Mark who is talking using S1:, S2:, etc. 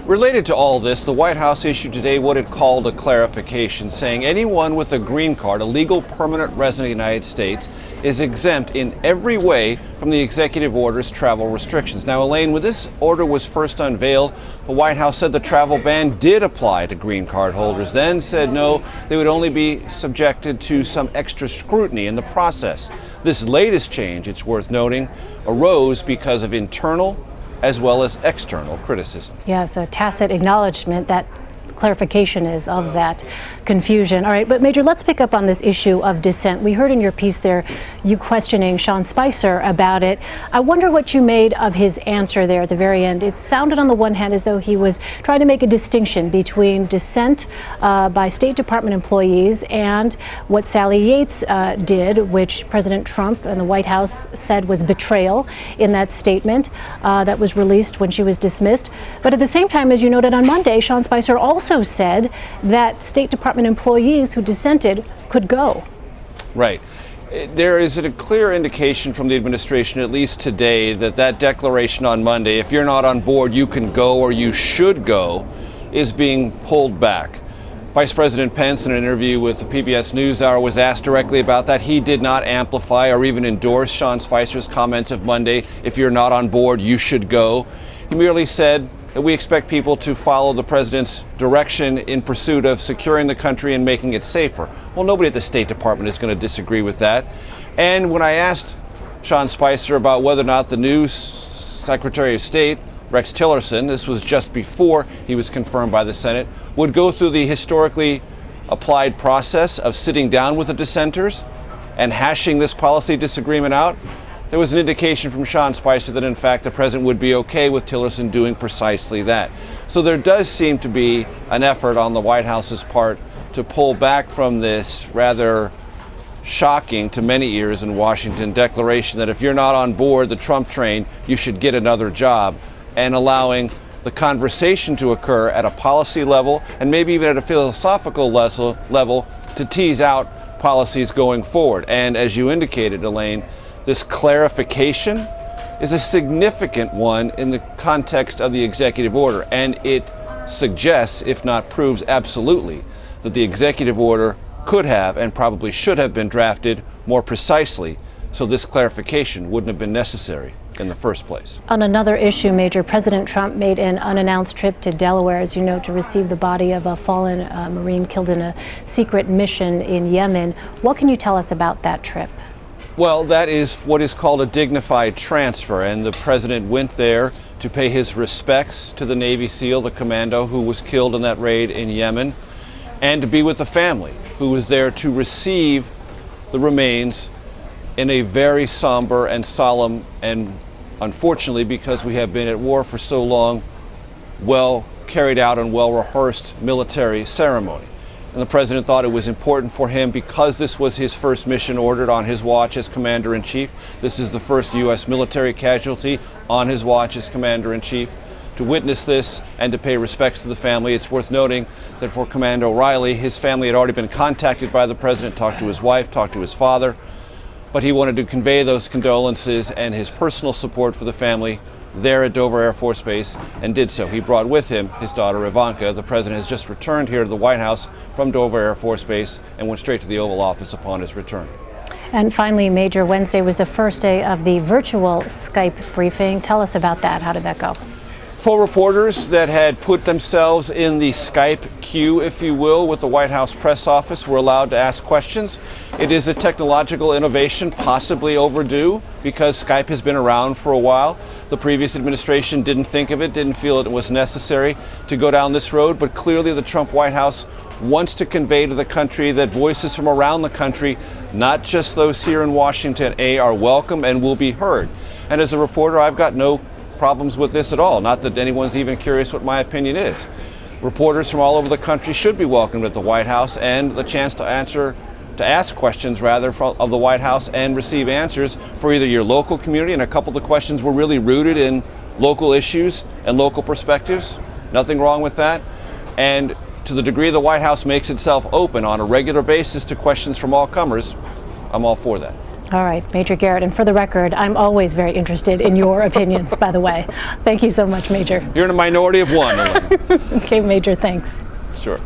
S1: Related to all this, the White House issued today what it called a clarification, saying anyone with a green card, a legal permanent resident of the United States, is exempt in every way from the executive order's travel restrictions. Now, Elaine, when this order was first unveiled, the White House said the travel ban did apply to green card holders, then said no, they would only be subjected to some extra scrutiny in the process. This latest change, it's worth noting, arose because of internal as well as external criticism.
S2: Yes, a tacit acknowledgement that clarification is of that confusion. All right, but Major, let's pick up on this issue of dissent. We heard in your piece there you questioning Sean Spicer about it. I wonder what you made of his answer there at the very end. It sounded on the one hand as though he was trying to make a distinction between dissent by State Department employees and what Sally Yates did, which President Trump and the White House said was betrayal in that statement that was released when she was dismissed. But at the same time, as you noted on Monday, Sean Spicer also said that State Department employees who dissented could go.
S1: Right. There is a clear indication from the administration, at least today, that that declaration on Monday, if you're not on board, you can go or you should go, is being pulled back. Vice President Pence, in an interview with the PBS NewsHour, was asked directly about that. He did not amplify or even endorse Sean Spicer's comments of Monday, if you're not on board, you should go. He merely said that we expect people to follow the president's direction in pursuit of securing the country and making it safer. Well, nobody at the State Department is going to disagree with that. And when I asked Sean Spicer about whether or not the new Secretary of State, Rex Tillerson, this was just before he was confirmed by the Senate, would go through the historically applied process of sitting down with the dissenters and hashing this policy disagreement out, there was an indication from Sean Spicer that, in fact, the president would be okay with Tillerson doing precisely that. So there does seem to be an effort on the White House's part to pull back from this rather shocking to many ears in Washington declaration that if you're not on board the Trump train, you should get another job, and allowing the conversation to occur at a policy level and maybe even at a philosophical level to tease out policies going forward. And as you indicated, Elaine, this clarification is a significant one in the context of the executive order, and it suggests, if not proves absolutely, that the executive order could have and probably should have been drafted more precisely, so this clarification wouldn't have been necessary in the first place.
S2: On another issue, Major, President Trump made an unannounced trip to Delaware, as you know, to receive the body of a fallen Marine killed in a secret mission in Yemen. What can you tell us about that trip?
S1: Well, that is what is called a dignified transfer, and the president went there to pay his respects to the Navy SEAL, the commando who was killed in that raid in Yemen, and to be with the family who was there to receive the remains in a very somber and solemn and, unfortunately, because we have been at war for so long, well carried out and well rehearsed military ceremony. And the president thought it was important for him, because this was his first mission ordered on his watch as Commander-in-Chief. This is the first U.S. military casualty on his watch as Commander-in-Chief. To witness this and to pay respects to the family, it's worth noting that for Commander O'Reilly, his family had already been contacted by the president, talked to his wife, talked to his father, but he wanted to convey those condolences and his personal support for the family there at Dover Air Force Base, and did so. He brought with him his daughter Ivanka. The president has just returned here to the White House from Dover Air Force Base and went straight to the Oval Office upon his return.
S2: And finally, Major, Wednesday was the first day of the virtual Skype briefing. Tell us about that. How did that go?
S1: For reporters that had put themselves in the Skype queue, if you will, with the White House press office, were allowed to ask questions. It is a technological innovation, possibly overdue, because Skype has been around for a while. The previous administration didn't think of it, didn't feel it was necessary to go down this road, but clearly the Trump White House wants to convey to the country that voices from around the country, not just those here in Washington, are welcome and will be heard. And as a reporter, I've got no problems with this at all. Not that anyone's even curious what my opinion is. Reporters from all over the country should be welcomed at the White House, and the chance to ask questions rather of the White House and receive answers for either your local community, and a couple of the questions were really rooted in local issues and local perspectives. Nothing wrong with that. And to the degree the White House makes itself open on a regular basis to questions from all comers, I'm all for that.
S2: All right, Major Garrett. And for the record, I'm always very interested in your opinions, by the way. Thank you so much, Major.
S1: You're in a minority of one, Elaine.
S2: Okay, Major, thanks.
S1: Sure.